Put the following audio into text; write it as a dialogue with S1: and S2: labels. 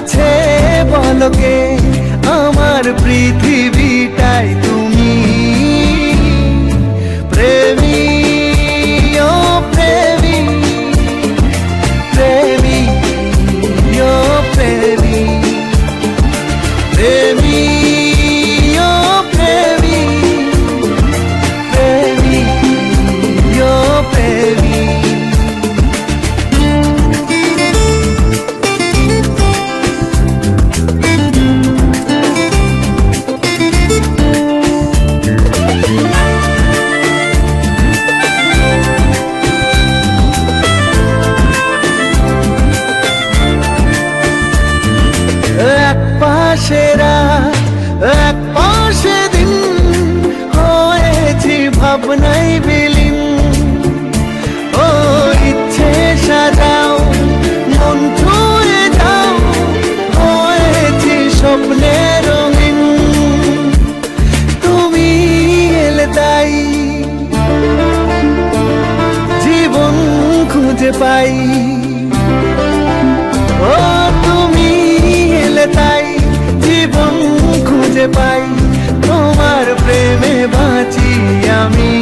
S1: আছে বলকে আমার পৃথিবীটাই তুমি। প্রেমী ও প্রেমী, প্রেমী ও প্রেমী, প্রেমী ও প্রেমী, প্রেমী ও প্রেমী। এক পাশে রাত এক পাশে দিন হয়েছি ভাবনাই বিলীন। ও ইচ্ছে সাজাও মন ছুঁয়ে যাও, হয়েছি স্বপ্নে রঙিন। তুমি এলে তাই জীবন খুঁজে পাই। ও তুমি এলে তাই জীবন খুঁজে পাই, তোমার প্রেমে বাঁচি আমি।